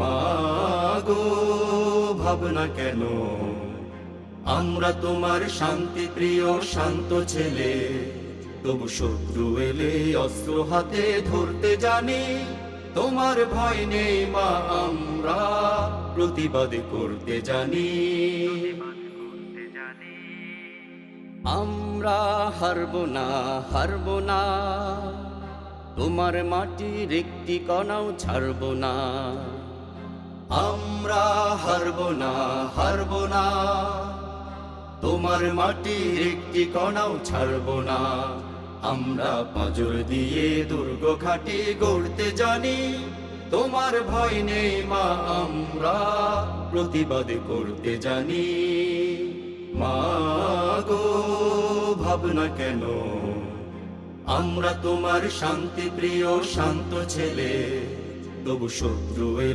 মা গো ভাবনা কেন, আমরা তোমার শান্তি প্রিয় শান্ত ছেলে, তবু শত্রু এলে অস্ত্র হাতে ধরতে জানি। তোমার ভয় নেই মা, আমরা প্রতিবাদ করতে জানি। আমরা হারবো না, হারবো না, তোমার মাটির একটি কণাও ছাড়বো না। আমরা হারবো না, হারবো না, তোমার মাটির একটি কণাও ছাড়বো না। আমরা পাঁজর দিয়ে দুর্গ ঘাঁটি গড়তে জানি। তোমার ভয় নেই মা, আমরা প্রতিবাদ করতে জানি। মা গো ভাবনা কেন, আমরা তোমার শান্তি প্রিয় শান্ত ছেলে, তবু শত্রু এলে